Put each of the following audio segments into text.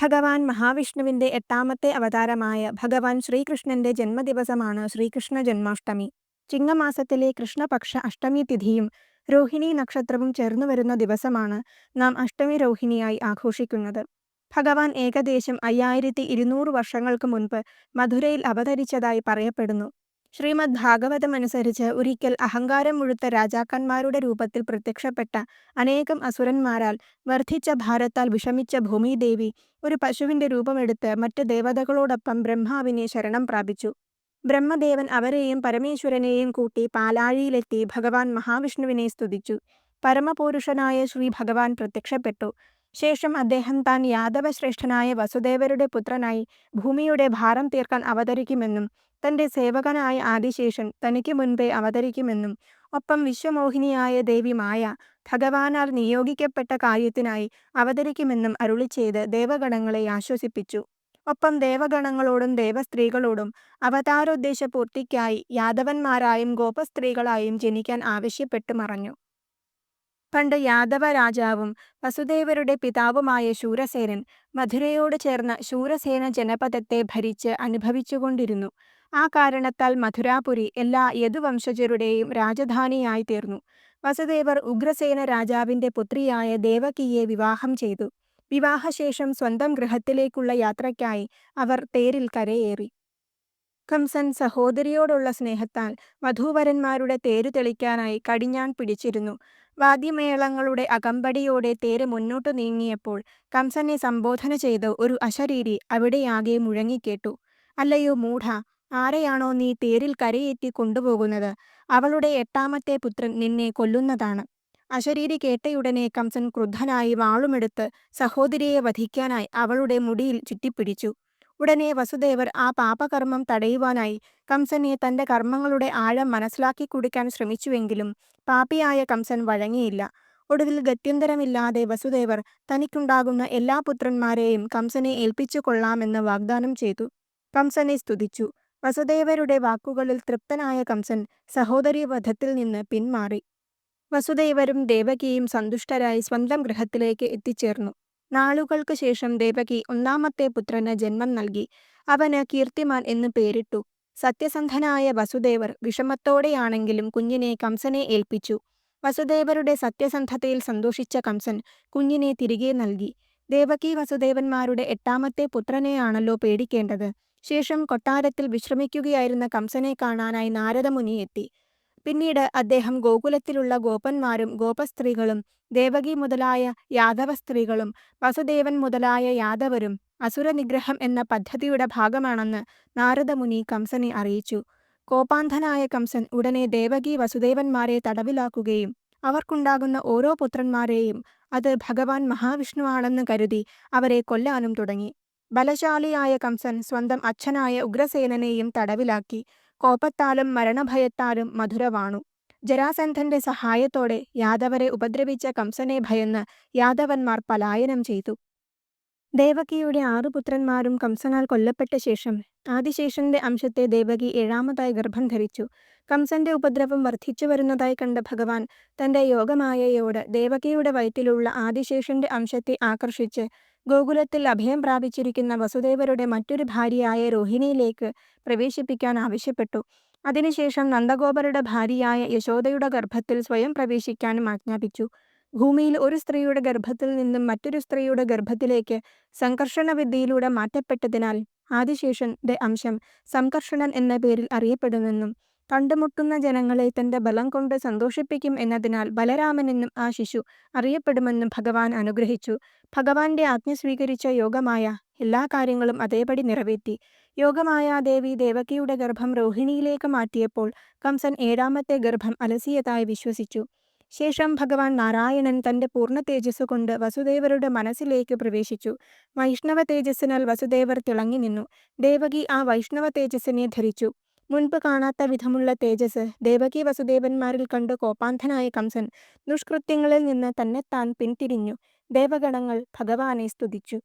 ഭഗവാൻ മഹാവിഷ്ണുവിന്റെ എട്ടാമത്തെ അവതാരമായ ഭഗവാൻ ശ്രീകൃഷ്ണന്റെ ജന്മദിവസമാണ് ശ്രീകൃഷ്ണ ജന്മാഷ്ടമി. ചിങ്ങമാസത്തിലെ കൃഷ്ണപക്ഷ അഷ്ടമി തിഥിയും രോഹിണി നക്ഷത്രവും ചേർന്നുവരുന്ന ദിവസമാണ് നാം അഷ്ടമി രോഹിണിയായി ആഘോഷിക്കുന്നത്. ഭഗവാൻ ഏകദേശം 5200 വർഷങ്ങൾക്ക് മുൻപ് മധുരയിൽ അവതരിച്ചതായി പറയപ്പെടുന്നു. ശ്രീമദ് ഭാഗവതമനുസരിച്ച് ഒരിക്കൽ അഹങ്കാരം മുഴുത്ത രാജാക്കന്മാരുടെ രൂപത്തിൽ പ്രത്യക്ഷപ്പെട്ട അനേകം അസുരന്മാരാൽ വർദ്ധിച്ച ഭാരത്താൽ വിഷമിച്ച ഭൂമിദേവി ഒരു പശുവിന്റെ രൂപമെടുത്ത് മറ്റ് ദേവതകളോടൊപ്പം ബ്രഹ്മാവിനെ ശരണം പ്രാപിച്ചു. ബ്രഹ്മദേവൻ അവരെയും പരമേശ്വരനെയും കൂട്ടി പാലാഴിയിലെത്തി ഭഗവാൻ മഹാവിഷ്ണുവിനെ സ്തുതിച്ചു. പരമപൂരുഷനായ ശ്രീ ഭഗവാൻ പ്രത്യക്ഷപ്പെട്ടു. ശേഷം അദ്ദേഹം താൻ യാദവശ്രേഷ്ഠനായ വസുദേവരുടെ പുത്രനായി ഭൂമിയുടെ ഭാരം തീർക്കാൻ അവതരിക്കുമെന്നും തന്റെ സേവകനായ ആദിശേഷൻ തനിക്ക് മുൻപേ അവതരിക്കുമെന്നും ഒപ്പം വിശ്വമോഹിനിയായ ദേവി മായ ഭഗവാനാൽ നിയോഗിക്കപ്പെട്ട കാര്യത്തിനായി അവതരിക്കുമെന്നും അരുളിച്ചെയ്ത് ദേവഗണങ്ങളെ ആശ്വസിപ്പിച്ചു. ഒപ്പം ദേവഗണങ്ങളോടും ദേവസ്ത്രീകളോടും അവതാരോദ്ദേശപൂർത്തിക്കായി യാദവന്മാരായും ഗോപസ്ത്രീകളായും ജനിക്കാൻ ആവശ്യപ്പെട്ടു മറഞ്ഞു. പണ്ട് യാദവ രാജാവും വസുദേവരുടെ പിതാവുമായ ശൂരസേനൻ മധുരയോട് ചേർന്ന ശൂരസേന ജനപദത്തെ ഭരിച്ച് അനുഭവിച്ചുകൊണ്ടിരുന്നു. ആ കാരണത്താൽ മധുരാപുരി എല്ലാ യദുവംശജരുടെയും രാജധാനിയായി തീർന്നു. വസുദേവർ ഉഗ്രസേന രാജാവിന്റെ പുത്രിയായ ദേവകിയെ വിവാഹം ചെയ്തു. വിവാഹശേഷം സ്വന്തം ഗൃഹത്തിലേക്കുള്ള യാത്രയ്ക്കായി അവർ തേരിൽ കരയേറി. കംസൻ സഹോദരിയോടുള്ള സ്നേഹത്താൽ വധൂവരന്മാരുടെ തേരു തെളിക്കാനായി കടിഞ്ഞാൺ പിടിച്ചിരുന്നു. വാദ്യമേളങ്ങളുടെ അകമ്പടിയോടെ തേര് മുന്നോട്ടു നീങ്ങിയപ്പോൾ കംസനെ സംബോധന ചെയ്ത് ഒരു അശരീരി അവിടെയാകെ മുഴങ്ങിക്കേട്ടു. "അല്ലയോ മൂഢ, ആരെയാണോ നീ തേരിൽ കരയേറ്റി കൊണ്ടുപോകുന്നത്, അവളുടെ എട്ടാമത്തെ പുത്രൻ നിന്നെ കൊല്ലുന്നതാണ്." അശരീരി കേട്ടയുടനെ കംസൻ ക്രുദ്ധനായി വാളുമെടുത്ത് സഹോദരിയെ വധിക്കാനായി അവളുടെ മുടിയിൽ ചുറ്റിപ്പിടിച്ചു. ഉടനെ വസുദേവർ ആ പാപകർമ്മം തടയുവാനായി കംസനെ തന്റെ കർമ്മങ്ങളുടെ ആഴം മനസ്സിലാക്കി കൊടുക്കാൻ ശ്രമിച്ചുവെങ്കിലും പാപിയായ കംസൻ വഴങ്ങിയില്ല. ഒടുവിൽ ഗത്യന്തരമില്ലാതെ വസുദേവർ തനിക്കുണ്ടാകുന്ന എല്ലാ പുത്രന്മാരെയും കംസനെ ഏൽപ്പിച്ചു കൊള്ളാമെന്ന് വാഗ്ദാനം ചെയ്തു. കംസനെ സ്തുതിച്ചു. വസുദേവരുടെ വാക്കുകളിൽ തൃപ്തനായ കംസൻ സഹോദരീ വധത്തിൽ നിന്ന് പിന്മാറി. വസുദേവരും ദേവകിയും സന്തുഷ്ടരായി സ്വന്തം ഗൃഹത്തിലേക്ക് എത്തിച്ചേർന്നു. നാളുകൾക്ക് ശേഷം ദേവകി ഒന്നാമത്തെ പുത്രന് ജന്മം നൽകി. അവന് കീർത്തിമാൻ എന്ന് പേരിട്ടു. സത്യസന്ധനായ വസുദേവർ വിഷമത്തോടെയാണെങ്കിലും കുഞ്ഞിനെ കംസനെ ഏൽപ്പിച്ചു. വസുദേവരുടെ സത്യസന്ധതയിൽ സന്തോഷിച്ച കംസൻ കുഞ്ഞിനെ തിരികെ നൽകി. ദേവകി വസുദേവന്മാരുടെ എട്ടാമത്തെ പുത്രനെയാണല്ലോ പേടിക്കേണ്ടത്. ശേഷം കൊട്ടാരത്തിൽ വിശ്രമിക്കുകയായിരുന്ന കംസനെ കാണാനായി നാരദമുനി എത്തി. പിന്നീട് അദ്ദേഹം ഗോകുലത്തിലുള്ള ഗോപന്മാരും ഗോപസ്ത്രീകളും ദേവകി മുതലായ യാദവ സ്ത്രീകളും വസുദേവൻ മുതലായ യാദവരും അസുരനിഗ്രഹം എന്ന പദ്ധതിയുടെ ഭാഗമാണെന്ന് നാരദമുനി കംസനെ അറിയിച്ചു. കോപാന്ധനായ കംസൻ ഉടനെ ദേവകി വസുദേവന്മാരെ തടവിലാക്കുകയും അവർക്കുണ്ടാകുന്ന ഓരോ പുത്രന്മാരെയും അത് ഭഗവാൻ മഹാവിഷ്ണുവാണെന്ന് കരുതി അവരെ കൊല്ലാനും തുടങ്ങി. ബലശാലിയായ കംസൻ സ്വന്തം അച്ഛനായ ഉഗ്രസേനനെയും തടവിലാക്കി. കോപത്താലും മരണഭയത്താലും മധുര വാണു. ജരാസന്ധന്റെ സഹായത്തോടെ യാദവരെ ഉപദ്രവിച്ച കംസനെ ഭയന്ന് യാദവന്മാർ പലായനം ചെയ്തു. ദേവകിയുടെ 6 പുത്രന്മാരും കംസനാൽ കൊല്ലപ്പെട്ട ശേഷം ആദിശേഷന്റെ അംശത്തെ ദേവകി ഏഴാമതായി ഗർഭം ധരിച്ചു. കംസന്റെ ഉപദ്രവം വർദ്ധിച്ചു വരുന്നതായി കണ്ട ഭഗവാൻ തന്റെ യോഗമായയോട് ദേവകിയുടെ വയറ്റിലുള്ള ആദിശേഷന്റെ അംശത്തെ ആകർഷിച്ച് ഗോകുലത്തിൽ അഭയം പ്രാപിച്ചിരിക്കുന്ന വസുദേവരുടെ മറ്റൊരു ഭാര്യയായ രോഹിണിയിലേക്ക് പ്രവേശിപ്പിക്കാൻ ആവശ്യപ്പെട്ടു. അതിനുശേഷം നന്ദഗോപരുടെ ഭാര്യയായ യശോദയുടെ ഗർഭത്തിൽ സ്വയം പ്രവേശിക്കാനും ആജ്ഞാപിച്ചു. ഭൂമിയിൽ ഒരു സ്ത്രീയുടെ ഗർഭത്തിൽ നിന്നും മറ്റൊരു സ്ത്രീയുടെ ഗർഭത്തിലേക്ക് സംകർഷണ വിദ്യയിലൂടെ മാറ്റപ്പെട്ടതിനാൽ ആദിശേഷന്റെ അംശം സംകർഷണൻ എന്ന പേരിൽ അറിയപ്പെടുമെന്നും കണ്ടുമുട്ടുന്ന ജനങ്ങളെ തന്റെ ബലം കൊണ്ട് സന്തോഷിപ്പിക്കും എന്നതിനാൽ ബലരാമനെന്നും ആ ശിശു അറിയപ്പെടുമെന്നും ഭഗവാൻ അനുഗ്രഹിച്ചു. ഭഗവാന്റെ ആജ്ഞ സ്വീകരിച്ച യോഗമായ എല്ലാ കാര്യങ്ങളും അതേപടി നിറവേറ്റി. യോഗമായാദേവി ദേവകിയുടെ ഗർഭം രോഹിണിയിലേക്ക് മാറ്റിയപ്പോൾ കംസൻ ഏഴാമത്തെ ഗർഭം അലസിയതായി വിശ്വസിച്ചു. ശേഷം ഭഗവാൻ നാരായണൻ തന്റെ പൂർണ്ണ തേജസ് കൊണ്ട് വസുദേവരുടെ മനസ്സിലേക്ക് പ്രവേശിച്ചു. വൈഷ്ണവ തേജസ്സിനാൽ വസുദേവർ തിളങ്ങി നിന്നു. ദേവകി ആ വൈഷ്ണവ തേജസ്സിനെ ധരിച്ചു. മുൻപ് കാണാത്ത വിധമുള്ള തേജസ് ദേവകി വസുദേവന്മാരിൽ കണ്ട് കോപാന്ധനായ കംസൻ ദുഷ്കൃത്യങ്ങളിൽ നിന്ന് തന്നെത്താൻ പിന്തിരിഞ്ഞു. ദേവഗണങ്ങൾ ഭഗവാനെ സ്തുതിച്ചു.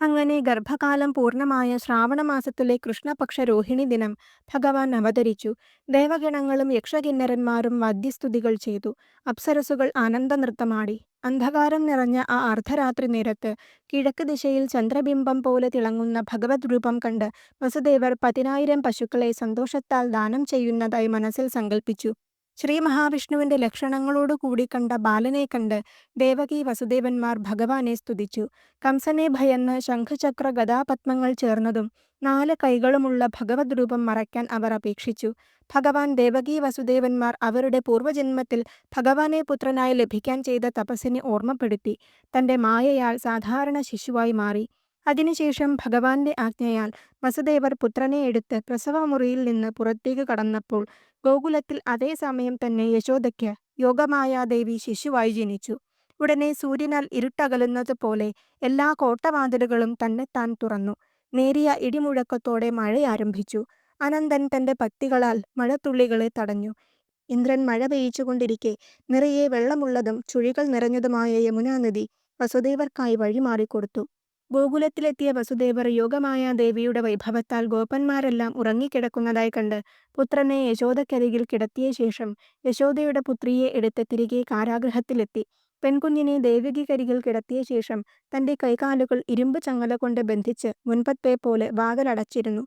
അങ്ങനെ ഗർഭകാലം പൂർണ്ണമായ ശ്രാവണമാസത്തിലെ കൃഷ്ണപക്ഷ രോഹിണി ദിനം ഭഗവാൻ അവതരിച്ചു. ദേവഗണങ്ങളും യക്ഷകിന്നരന്മാരും വാദ്യസ്തുതികൾ ചെയ്തു. അപ്സരസുകൾ ആനന്ദനൃത്തമാടി. അന്ധകാരം നിറഞ്ഞ ആ അർദ്ധരാത്രി നേരത്ത് കിഴക്ക് ദിശയിൽ ചന്ദ്രബിംബം പോലെ തിളങ്ങുന്ന ഭഗവത് രൂപം കണ്ട് വസുദേവർ 10,000 പശുക്കളെ സന്തോഷത്താൽ ദാനം ചെയ്യുന്നതായി മനസ്സിൽ സങ്കൽപ്പിച്ചു. ശ്രീ മഹാവിഷ്ണുവിന്റെ ലക്ഷണങ്ങളോടുകൂടി കണ്ട ബാലനെ കണ്ട് ദേവകി വസുദേവന്മാർ ഭഗവാനെ സ്തുതിച്ചു. കംസനെ ഭയന്ന് ശംഖചക്ര ഗദാപത്മങ്ങൾ ചേർന്നതും 4 കൈകളുമുള്ള ഭഗവത് രൂപം മറയ്ക്കാൻ അവർ അപേക്ഷിച്ചു. ഭഗവാൻ ദേവകി വസുദേവന്മാർ അവരുടെ പൂർവ്വജന്മത്തിൽ ഭഗവാനെ പുത്രനായി ലഭിക്കാൻ ചെയ്ത തപസ്സിനെ ഓർമ്മപ്പെടുത്തി തന്റെ മായയാൽ സാധാരണ ശിശുവായി മാറി. അതിനുശേഷം ഭഗവാന്റെ ആജ്ഞയാൽ വസുദേവർ പുത്രനെ എടുത്ത് പ്രസവമുറിയിൽ നിന്ന് പുറത്തേക്ക് കടന്നപ്പോൾ ഗോകുലത്തിൽ അതേ സമയം തന്നെ യശോദയ്ക്ക് യോഗമായാദേവി ശിശുവായി ജനിച്ചു. ഉടനെ സൂര്യനാൽ ഇരുട്ടകലുന്നത് പോലെ എല്ലാ കോട്ടവാതിലുകളും തന്നെത്താൻ തുറന്നു. നേരിയ ഇടിമുഴക്കത്തോടെ മഴ ആരംഭിച്ചു. അനന്തൻ തന്റെ പത്തികളാൽ മഴത്തുള്ളികളെ തടഞ്ഞു. ഇന്ദ്രൻ മഴ പെയ്യിച്ചുകൊണ്ടിരിക്കെ നിറയെ വെള്ളമുള്ളതും ചുഴികൾ നിറഞ്ഞതുമായ യമുനാ നദി വസുദേവർക്കായി വഴിമാറിക്കൊടുത്തു. ഗോകുലത്തിലെത്തിയ വസുദേവർ യോഗമായാദേവിയുടെ വൈഭവത്താൽ ഗോപന്മാരെല്ലാം ഉറങ്ങിക്കിടക്കുന്നതായി കണ്ട് പുത്രനെ യശോദക്കരികിൽ കിടത്തിയ ശേഷം യശോദയുടെ പുത്രിയെ എടുത്ത് തിരികെ കാരാഗൃഹത്തിലെത്തി. പെൺകുഞ്ഞിനെ ദേവകിക്കരികിൽ കിടത്തിയ ശേഷം തന്റെ കൈകാലുകൾ ഇരുമ്പ് ചങ്ങല കൊണ്ട് ബന്ധിച്ച് മുൻപത്തെ പോലെ വാതിലടച്ചിരുന്നു.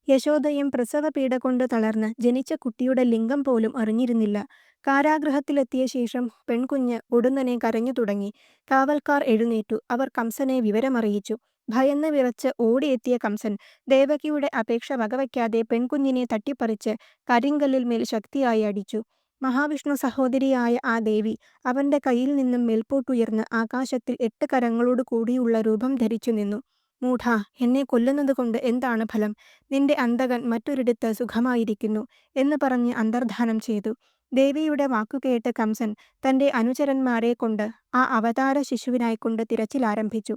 യശോദയും പ്രസവപീഡ കൊണ്ട് തളർന്ന് ജനിച്ച കുട്ടിയുടെ ലിംഗം പോലും അറിഞ്ഞിരുന്നില്ല. കാരാഗൃഹത്തിലെത്തിയ ശേഷം പെൺകുഞ്ഞ് ഉടനെ കരഞ്ഞു തുടങ്ങി. കാവൽക്കാർ എഴുന്നേറ്റു. അവർ കംസനെ വിവരമറിയിച്ചു. ഭയന്ന് വിറച്ച് ഓടിയെത്തിയ കംസൻ ദേവകിയുടെ അപേക്ഷ വകവയ്ക്കാതെ പെൺകുഞ്ഞിനെ തട്ടിപ്പറിച്ച് കരിങ്കല്ലിൽ മേൽ ശക്തിയായി അടിച്ചു. മഹാവിഷ്ണു സഹോദരിയായ ആ ദേവി അവന്റെ കയ്യിൽ നിന്നും മേൽപോട്ടുയർന്ന് ആകാശത്തിൽ 8 കരങ്ങളോടു കൂടിയുള്ള രൂപം ധരിച്ചു നിന്നു. മൂഢാ, എന്നെ കൊല്ലുന്നതുകൊണ്ട് എന്താണ് ഫലം? നിന്റെ അന്തകൻ മറ്റൊരിടത്ത് സുഖമായിരിക്കുന്നു എന്ന് പറഞ്ഞ് അന്തർധാനം ചെയ്തു. ദേവിയുടെ വാക്കുകേട്ട് കംസൻ തന്റെ അനുചരന്മാരെ കൊണ്ട് ആ അവതാര ശിശുവിനായിക്കൊണ്ട് തിരച്ചിൽ ആരംഭിച്ചു.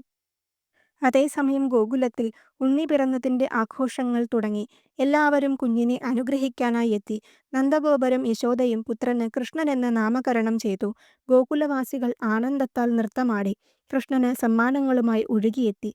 അതേസമയം ഗോകുലത്തിൽ ഉണ്ണി പിറന്നതിന്റെ ആഘോഷങ്ങൾ തുടങ്ങി. എല്ലാവരും കുഞ്ഞിനെ അനുഗ്രഹിക്കാനായി എത്തി. നന്ദഗോപരും യശോദയും പുത്രന് കൃഷ്ണൻ എന്ന് നാമകരണം ചെയ്തു. ഗോകുലവാസികൾ ആനന്ദത്താൽ നൃത്തമാടി. കൃഷ്ണന് സമ്മാനങ്ങളുമായി ഒഴുകിയെത്തി.